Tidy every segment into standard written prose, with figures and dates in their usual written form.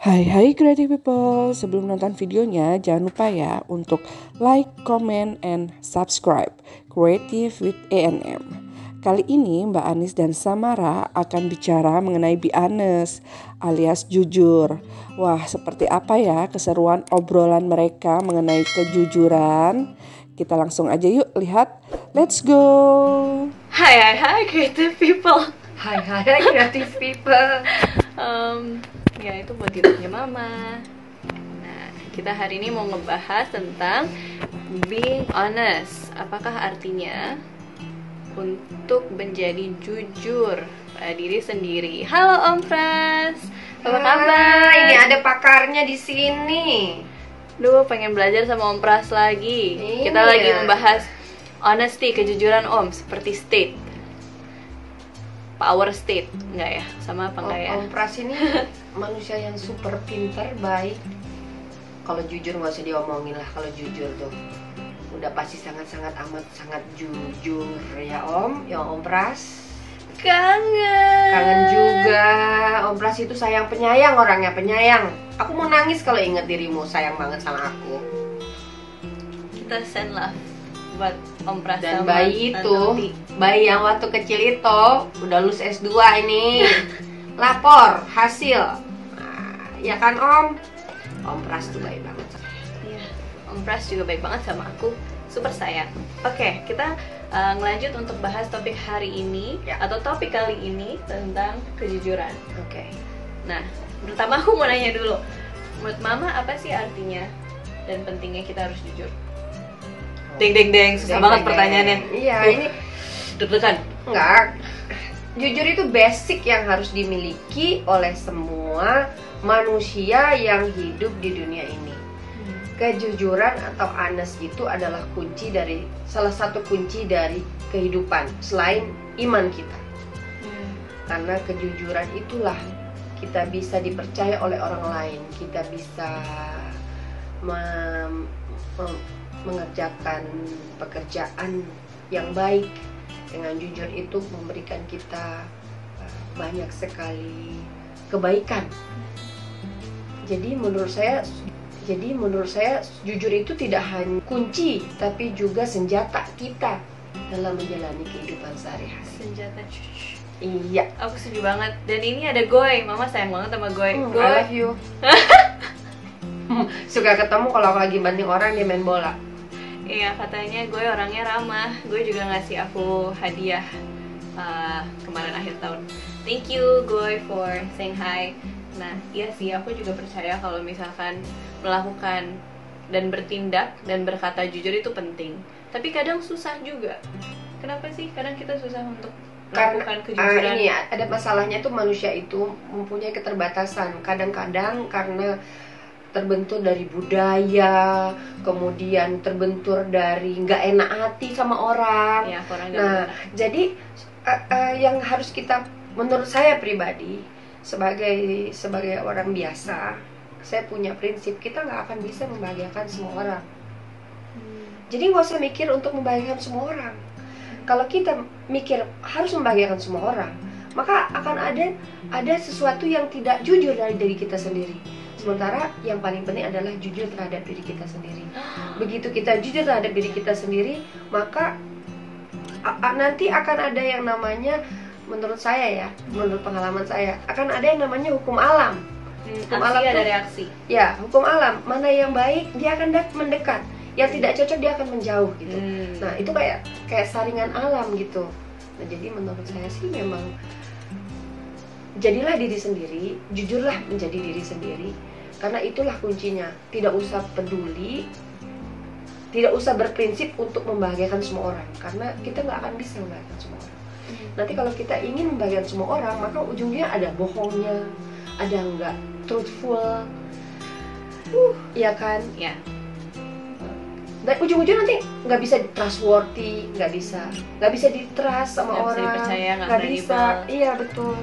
Hai creative people, sebelum nonton videonya jangan lupa ya untuk like, comment, and subscribe Creative with A&M. Kali ini Mbak Anis dan Samara akan bicara mengenai be honest alias jujur. Wah, seperti apa ya keseruan obrolan mereka mengenai kejujuran? Kita langsung aja yuk lihat, let's go! Hai creative people. Hai creative people. Ya itu buat YouTube-nya Mama. Nah, kita hari ini mau ngebahas tentang being honest. Apakah artinya untuk menjadi jujur pada diri sendiri? Halo Om Pras, apa kabar? Ini ada pakarnya di sini. Duh, pengen belajar sama Om Pras lagi. Iya. Kita lagi membahas honesty, kejujuran Om, seperti state, power state, enggak ya? Sama apa enggak ya? Om Pras ini manusia yang super pinter, baik. Kalau jujur nggak usah diomongin lah. Kalau jujur tuh udah pasti sangat jujur ya Om. Ya Om Pras. Kangen juga. Om Pras itu sayang penyayang, orangnya penyayang. Aku mau nangis kalau inget dirimu sayang banget sama aku. Kita send love buat Om Pras Dan sama bayi itu, Tanti. bayi yang waktu kecil itu udah lulus S2 ini. Lapor hasil. Nah, ya kan Om? Om Pras tuh baik banget. Iya, Om Pras juga baik banget sama aku, super sayang. Oke, kita ngelanjut untuk bahas topik hari ini Ya. atau topik kali ini tentang kejujuran. Oke. Nah, pertama aku mau nanya dulu, menurut Mama apa sih artinya dan pentingnya kita harus jujur? Deng, susah banget pertanyaannya. Iya, ini Deg-degan. enggak. Jujur itu basic yang harus dimiliki oleh semua manusia yang hidup di dunia ini. Kejujuran atau honest itu adalah salah satu kunci dari kehidupan selain iman kita. Karena kejujuran itulah kita bisa dipercaya oleh orang lain, kita bisa mengerjakan pekerjaan yang baik. Dengan jujur itu memberikan kita banyak sekali kebaikan. Jadi menurut saya jujur itu tidak hanya kunci tapi juga senjata kita dalam menjalani kehidupan sehari-hari. Senjata. Iya. Aku setuju banget. Dan ini ada Goy. Mama sayang banget sama Goy. I Goy. love you. Suka ketemu kalau aku lagi banding orang dia main bola. Iya, katanya gue orangnya ramah. Gue juga ngasih aku hadiah kemarin akhir tahun. Thank you Goy for saying hi. Nah, iya sih, aku juga percaya kalau misalkan melakukan dan bertindak dan berkata jujur itu penting. Tapi kadang susah juga. Kenapa sih kadang kita susah untuk melakukan kejujuran? Ini ada masalahnya tuh, manusia itu mempunyai keterbatasan. Kadang-kadang karena terbentur dari budaya, kemudian terbentur dari nggak enak hati sama orang. Ya, Nah, jadi yang harus kita, menurut saya pribadi, sebagai orang biasa, saya punya prinsip kita nggak akan bisa membahagiakan semua orang. Jadi nggak usah mikir untuk membahagiakan semua orang. Kalau kita mikir harus membahagiakan semua orang, maka akan ada sesuatu yang tidak jujur dari diri kita sendiri. Sementara yang paling penting adalah jujur terhadap diri kita sendiri. Begitu kita jujur terhadap diri kita sendiri, maka nanti akan ada yang namanya, menurut saya ya, menurut pengalaman saya, akan ada yang namanya hukum alam. Hukum alam ada tuh, reaksi. ya, hukum alam. Mana yang baik dia akan mendekat, yang tidak cocok dia akan menjauh gitu. Nah, itu kayak saringan alam gitu. Nah, jadi menurut saya sih memang jadilah diri sendiri, jujurlah menjadi diri sendiri. Karena itulah kuncinya. Tidak usah peduli, tidak usah berprinsip untuk membahagiakan semua orang. Karena kita nggak akan bisa membahagiakan semua orang. Nanti kalau kita ingin membahagiakan semua orang, maka ujungnya ada bohongnya, ada nggak truthful, ya kan? Ya. Dan ujung-ujung nanti nggak bisa trustworthy, nggak bisa ditrust sama Nggak bisa orang, dipercaya, nggak nggak bisa. kredibel. Iya betul.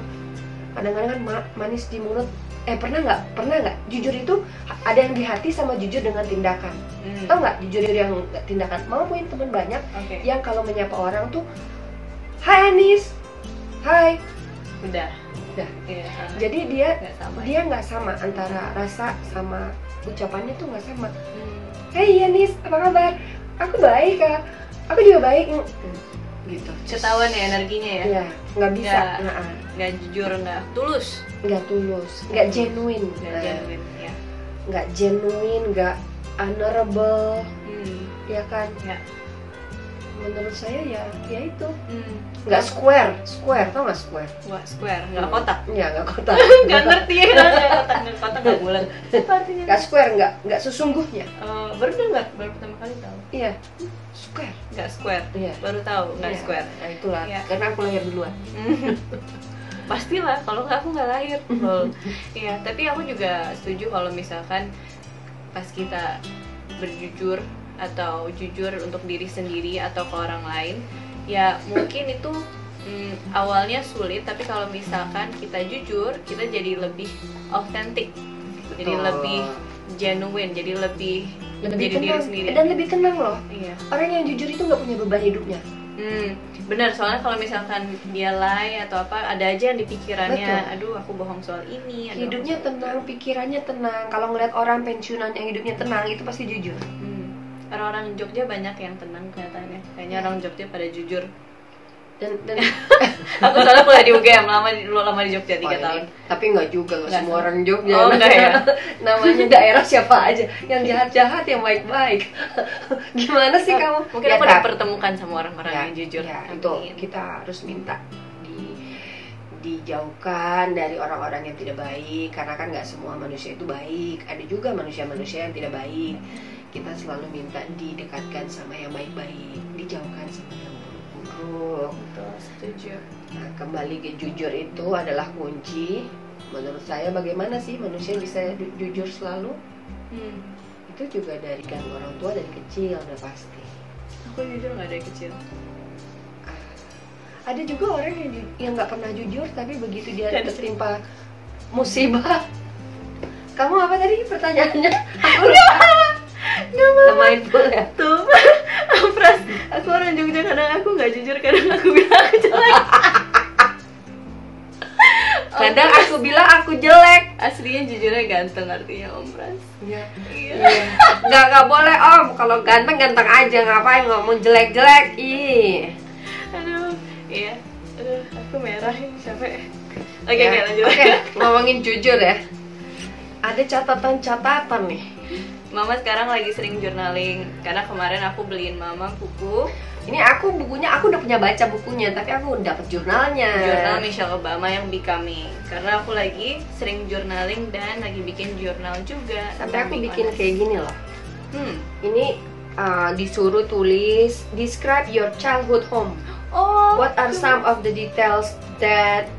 Kadang-kadang kan manis di mulut. Pernah nggak jujur itu ada yang di hati sama jujur dengan tindakan. Tahu nggak, jujur yang tindakan? Mama punya teman banyak Oke. yang kalau menyapa orang tuh, hai Anis, hai, Udah. Nah, Iya. jadi dia Nggak sama. nggak sama antara rasa sama ucapannya tuh nggak sama. Hmm. Hey Yanis, apa kabar? Aku baik kak, aku juga baik. Gitu. Ketahuan ya energinya ya. Iya, nggak bisa. Nggak. Nggak jujur, nggak tulus. Nggak tulus, nggak genuine. Nggak genuine ya. Nggak genuine, nggak honorable, ya kan? Ya. Menurut saya ya itu Hmm. nggak square, tau nggak square? Wah, square, nggak kotak. Iya, nggak kotak. Nggak ngerti ya, nggak kotak, nggak bulat. Apa artinya? Nggak square, nggak sesungguhnya. Baru dengar, baru pertama kali tahu. Iya, square. Nggak square. Iya. Baru tahu nggak Iya. square. Nah itulah, Iya. karena aku lahir duluan. Pastilah, kalau nggak aku nggak lahir. Lol. Iya, tapi aku juga setuju kalau misalkan pas kita berjujur atau jujur untuk diri sendiri atau ke orang lain, ya mungkin itu awalnya sulit, tapi kalau misalkan kita jujur, kita jadi lebih autentik, jadi Betul. lebih genuine, jadi lebih jadi diri tenang sendiri. dan lebih tenang loh. Iya. Orang yang jujur itu nggak punya beban hidupnya. Benar, soalnya kalau misalkan dia lie atau apa, ada aja yang di pikirannya, Betul. aduh aku bohong soal ini, aduh, Hidupnya aku- tenang, pikirannya tenang. Kalau ngeliat orang pensiunan yang hidupnya tenang itu pasti jujur. Orang-orang Jogja banyak yang tenang kelihatannya, kayaknya Ya. orang Jogja pada jujur. Dan Aku soalnya kuliah di UGM, lama di Jogja 3 Oh, tahun. tapi nggak juga, nggak Nggak semua sama. orang Jogja. Oh, enggak ya? Namanya daerah siapa aja, yang jahat-jahat, yang baik-baik. Gimana sih kamu? Mungkin Ya, aku Kak. dipertemukan sama orang-orang yang jujur. Ya, Amin. itu kita harus minta dijauhkan dari orang-orang yang tidak baik, karena kan nggak semua manusia itu baik. Ada juga manusia-manusia yang tidak baik. Kita selalu minta didekatkan sama yang baik-baik, dijauhkan sama yang buruk-buruk. Betul, setuju. Nah, kembali ke jujur itu adalah kunci. Menurut saya, bagaimana sih manusia bisa jujur selalu? Itu juga dari kan orang tua dari kecil udah pasti. Aku jujur nggak dari kecil. Ada juga orang yang nggak pernah jujur, tapi begitu dia Dan tertimpa musibah. Kamu apa tadi pertanyaannya? Aku lupa. Nggak Mindful ya. tuh. Pras, aku orang Jogja, kadang aku nggak jujur, kadang aku bilang aku jelek. Kadang aku bilang aku jelek. Aslinya jujurnya ganteng artinya Om Pras. Iya. Iya. Nggak boleh om. Kalau ganteng ganteng aja, ngapain ngomong jelek. Ih. Aduh, iya. Aduh, aku merah ini capek. Oke, Ya, lanjut. Oke, ngomongin jujur ya. Ada catatan-catatan nih. Mama sekarang lagi sering journaling karena kemarin aku beliin Mama buku Ini bukunya aku udah punya baca bukunya, tapi aku udah dapet jurnalnya. jurnal Michelle Obama yang Becoming. Karena aku lagi sering journaling dan lagi bikin jurnal juga. Sampai tentang aku being bikin honest. kayak gini loh. Hmm. Ini disuruh tulis describe your childhood home. Oh. What are some of the details that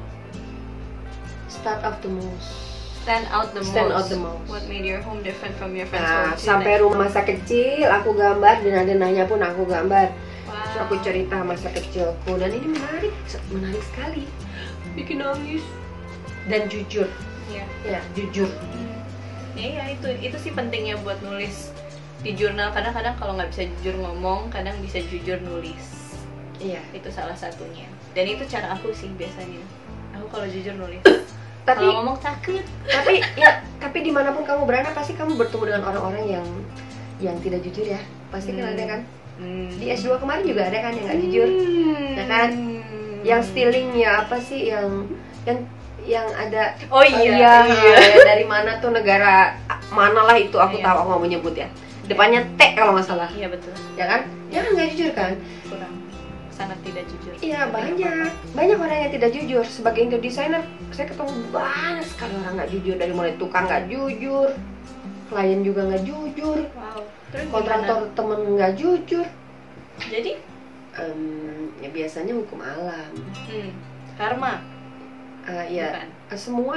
stand out the most? Stand out the most. What made your home different from your friends' Nah, home? sampai rumah masa kecil aku gambar, dan ada nanya pun aku gambar. Wow. Terus aku cerita masa kecilku, dan ini menarik sekali. Bikin nangis. Dan jujur, Iya. ya jujur. Ya, itu sih pentingnya buat nulis di jurnal. Kadang-kadang kalau nggak bisa jujur ngomong, kadang bisa jujur nulis. Iya. Itu salah satunya. Dan itu cara aku sih biasanya. Aku kalau jujur nulis. Tapi Kalau ngomong takut. tapi dimanapun kamu berada, pasti kamu bertemu dengan orang-orang yang tidak jujur ya. Pasti kan ada kan. Di S2 kemarin juga ada kan yang nggak jujur, ya kan? Yang stealing ya, apa sih yang ada. Oh iya. Dari mana tuh, negara mana lah itu, aku Iya. tahu, aku nggak mau nyebut ya. Depannya T kalau nggak salah, Iya betul. ya kan? Ya kan nggak jujur kan? Kurang sangat tidak jujur. Iya, Tapi nggak apa-apa. banyak orang yang tidak jujur. Sebagai interior designer, saya ketemu banyak sekali orang nggak jujur. Dari mulai tukang nggak jujur, klien juga nggak jujur, Wow. Terus kontraktor temen nggak jujur. gimana? Jadi Ya biasanya hukum alam. karma. Ya, Bukan. semua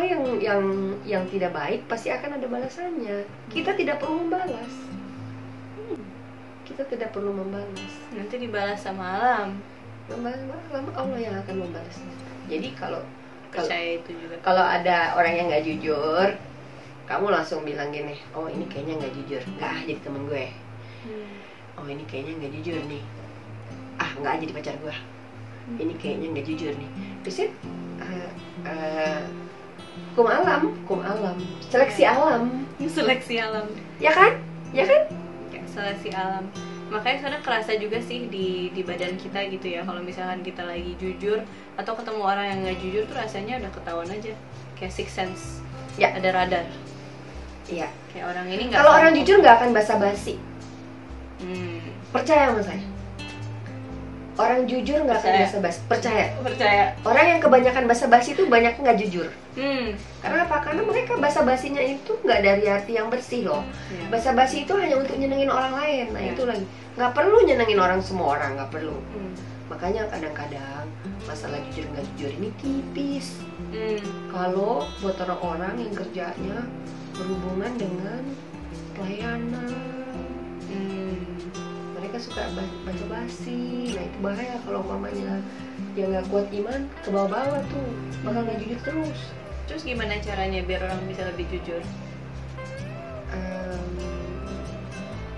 yang tidak baik pasti akan ada balasannya. Kita tidak perlu membalas. Kita tidak perlu membalas. Nanti dibalas sama alam. Lama Allah yang akan membalasnya. Jadi kalau Percaya itu juga. kalau ada orang yang nggak jujur, kamu langsung bilang gini, oh ini kayaknya nggak jujur, nggak jadi temen gue. Oh ini kayaknya nggak jujur nih, nggak jadi pacar gue. Ini kayaknya nggak jujur nih. Biasanya Hukum alam, seleksi alam, Seleksi alam. ya kan? Ya, seleksi alam. Makanya sebenarnya kerasa juga sih di badan kita gitu ya. Kalau misalkan kita lagi jujur atau ketemu orang yang nggak jujur tuh rasanya udah ketahuan aja. Kayak six sense. Ya. Ada radar. Iya. Kayak orang ini nggak. Kalau orang sanggup. jujur nggak akan basa-basi. Hmm, Percaya sama saya. Orang jujur nggak akan Percaya. basa-basi. Percaya. percaya. Orang yang kebanyakan basa-basi itu banyak nggak jujur. Hmm. Karena apa? Karena mereka basa-basinya itu nggak dari hati yang bersih loh. Ya. Basa-basi itu hanya untuk nyenengin orang lain. Nah Ya. itu lagi. Nggak perlu nyenengin orang, semua orang nggak perlu. Hmm. Makanya kadang-kadang masalah jujur nggak jujur ini tipis. Hmm. Kalau buat orang-orang yang kerjanya berhubungan dengan pelayanan, mereka suka basa-basi. Nah itu bahaya kalau umpamanya dia nggak kuat iman, ke bawah-bawah tuh bakal nggak jujur terus. Terus gimana caranya biar orang bisa lebih jujur?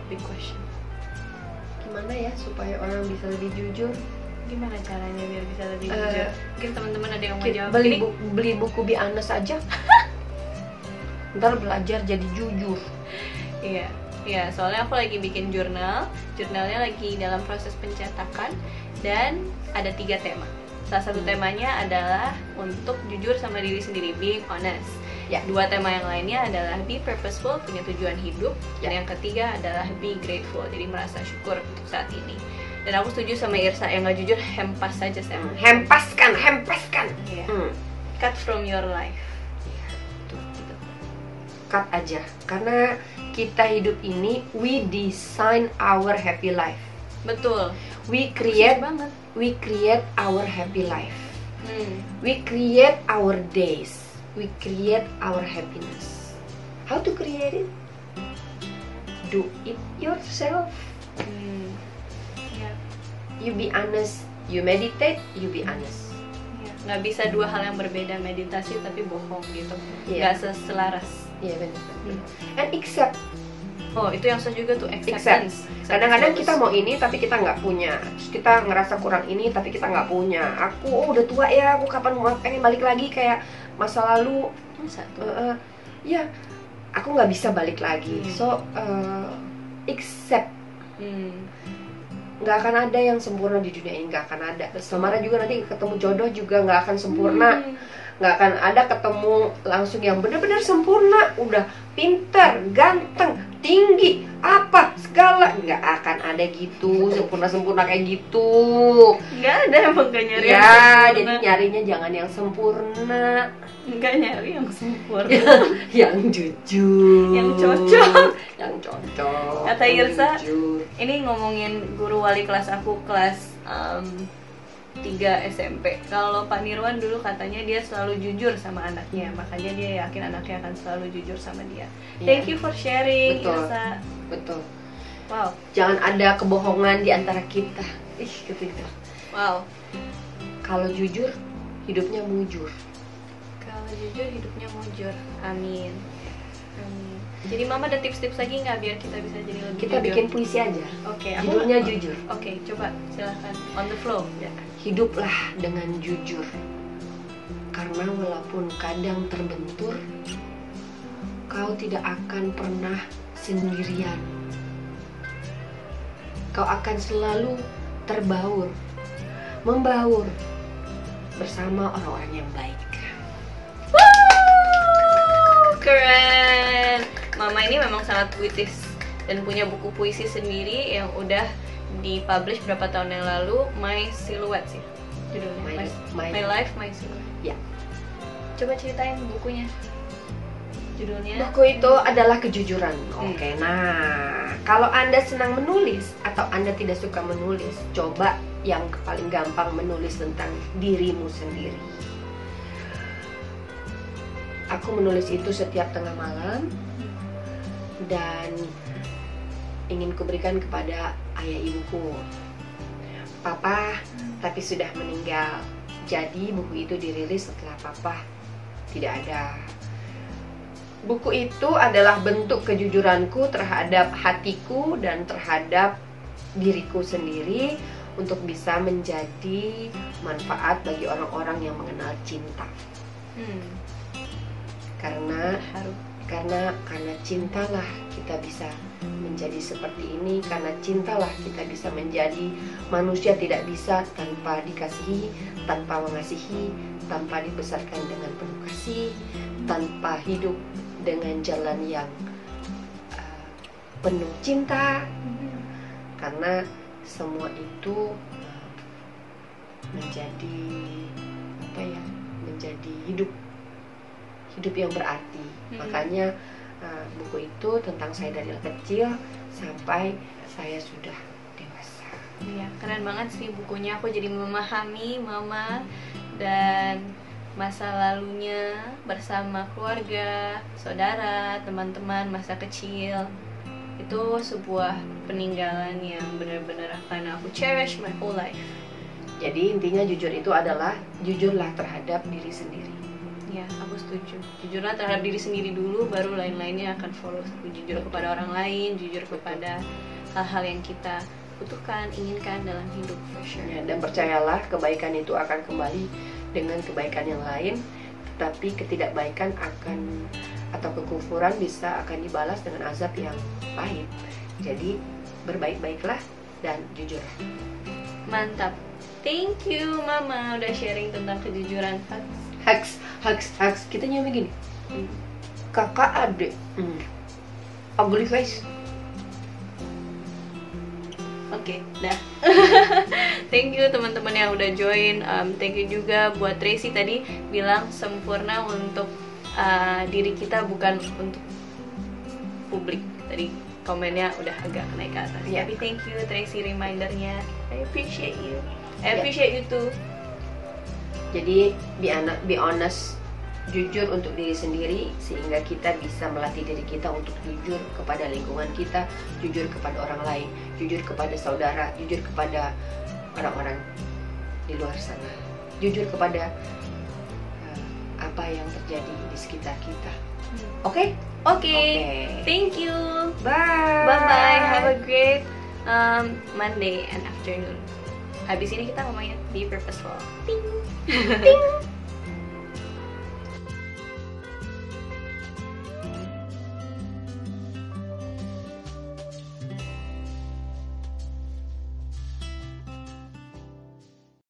Big question. Gimana ya supaya orang bisa lebih jujur? Gimana caranya biar bisa lebih Eh, jujur? Mungkin teman-teman ada yang mau jawab. Beli, Ini beli buku Bianes aja. Ntar belajar jadi jujur. Iya, iya. Soalnya aku lagi bikin jurnalnya lagi dalam proses pencetakan dan ada 3 tema. Salah satu temanya adalah untuk jujur sama diri sendiri, being honest. Ya. 2 tema yang lainnya adalah be purposeful, punya tujuan hidup, dan Ya. yang ketiga adalah be grateful, jadi merasa syukur untuk saat ini. Dan aku setuju sama Irsa, yang nggak jujur hempas saja saya. Hempaskan. Iya. Hmm. Cut from your life. Tuh, gitu. Cut aja. Karena kita hidup ini, we design our happy life. Betul. We Setuju create banget. our happy life. Hmm. We create our days. We create our happiness. How to create it? Do it yourself. Hmm. Ya. You be honest. You meditate, you be honest. Ya, nggak bisa 2 hal yang berbeda, meditasi tapi bohong gitu, Iya. nggak selaras. Iya benar. Hmm. And accept. Oh itu yang saya juga tuh, acceptance. Kadang-kadang kita Bagus. mau ini tapi kita nggak punya. Terus kita ngerasa kurang ini tapi kita nggak punya. Aku udah tua ya, aku kapan mau pengen balik lagi kayak masa lalu. Masa tuh? Ya, aku nggak bisa balik lagi. Hmm. So accept. Hmm. Nggak akan ada yang sempurna di dunia ini, nggak akan ada. Samara juga nanti ketemu jodoh juga nggak akan sempurna. Hmm. Nggak akan ada ketemu langsung yang benar-benar sempurna, udah pintar, ganteng, tinggi, apa segala, nggak akan ada gitu sempurna kayak gitu. Nggak ada emang, nggak nyari yang Ya sempurna. jadi nyarinya jangan yang sempurna, Nggak nyari yang sempurna. yang jujur, Yang cocok. yang cocok. Kata yang Irsa, jujur. Ini ngomongin guru wali kelas aku, kelas 3 SMP. Kalau Pak Nirwan dulu katanya dia selalu jujur sama anaknya, makanya dia yakin anaknya akan selalu jujur sama dia. Iya. Thank you for sharing, Betul. Irsa. Betul. Wow, Jangan ada kebohongan di antara kita. Ih gitu. wow. Kalau jujur, hidupnya mujur. Kalau jujur hidupnya mujur. Amin. Amin. Jadi Mama ada tips-tips lagi nggak biar kita bisa jadi lebih Kita jujur? bikin puisi aja. Oke, aku Judulnya jujur. Oke, coba silahkan on the flow. Ya. Hiduplah dengan jujur. Karena walaupun kadang terbentur, kau tidak akan pernah sendirian. Kau akan selalu terbaur, membaur bersama orang-orang yang baik. Keren. Mama ini memang sangat puitis dan punya buku puisi sendiri yang udah dipublish berapa tahun yang lalu, My Silhouette sih judulnya. My Life, My Silhouette. Ya. Coba ceritain bukunya. Judulnya. Buku itu adalah kejujuran. Hmm. Oke, nah kalau Anda senang menulis atau Anda tidak suka menulis, coba yang paling gampang menulis tentang dirimu sendiri. Aku menulis itu setiap tengah malam dan ingin kuberikan kepada ayah ibuku. Papa tapi sudah meninggal. Jadi buku itu dirilis setelah papa tidak ada. Buku itu adalah bentuk kejujuranku terhadap hatiku dan terhadap diriku sendiri untuk bisa menjadi manfaat bagi orang-orang yang mengenal cinta. Karena Haru. karena cintalah kita bisa menjadi seperti ini, karena cintalah kita bisa menjadi manusia. Tidak bisa tanpa dikasihi, tanpa mengasihi, tanpa dibesarkan dengan penuh kasih, tanpa hidup dengan jalan yang penuh cinta. Karena semua itu menjadi menjadi hidup yang berarti. Makanya buku itu tentang saya dari kecil sampai saya sudah dewasa. Iya, keren banget sih bukunya. Aku jadi memahami mama dan masa lalunya bersama keluarga, saudara, teman-teman masa kecil. Itu sebuah peninggalan yang benar-benar akan aku cherish my whole life. Jadi intinya jujur itu adalah jujurlah terhadap diri sendiri. Ya, aku setuju. Jujurlah terhadap diri sendiri dulu, baru lain-lainnya akan follow. Jujur kepada orang lain, jujur kepada hal-hal yang kita butuhkan, inginkan dalam hidup, for sure. Ya, dan percayalah, kebaikan itu akan kembali dengan kebaikan yang lain, tetapi ketidakbaikan atau kekufuran akan dibalas dengan azab yang pahit. Jadi berbaik-baiklah dan jujurlah. Mantap. Thank you Mama udah sharing tentang kejujuran. Hugs. Kita nyampe gini. Kakak adik. Ugly face. Oke, dah. Thank you teman-teman yang udah join. Thank you juga buat Tracy tadi bilang sempurna untuk diri kita, bukan untuk publik. Tadi komennya udah agak naik ke atas. Yeah. Tapi thank you Tracy remindernya. I appreciate you. I appreciate you too. Jadi be honest, jujur untuk diri sendiri, sehingga kita bisa melatih diri kita untuk jujur kepada lingkungan kita, jujur kepada orang lain, jujur kepada saudara, jujur kepada orang-orang di luar sana, jujur kepada apa yang terjadi di sekitar kita. Oke? Thank you. Bye. Bye. Have a great Monday and afternoon. Habis ini kita ngomongin be purposeful. Ting.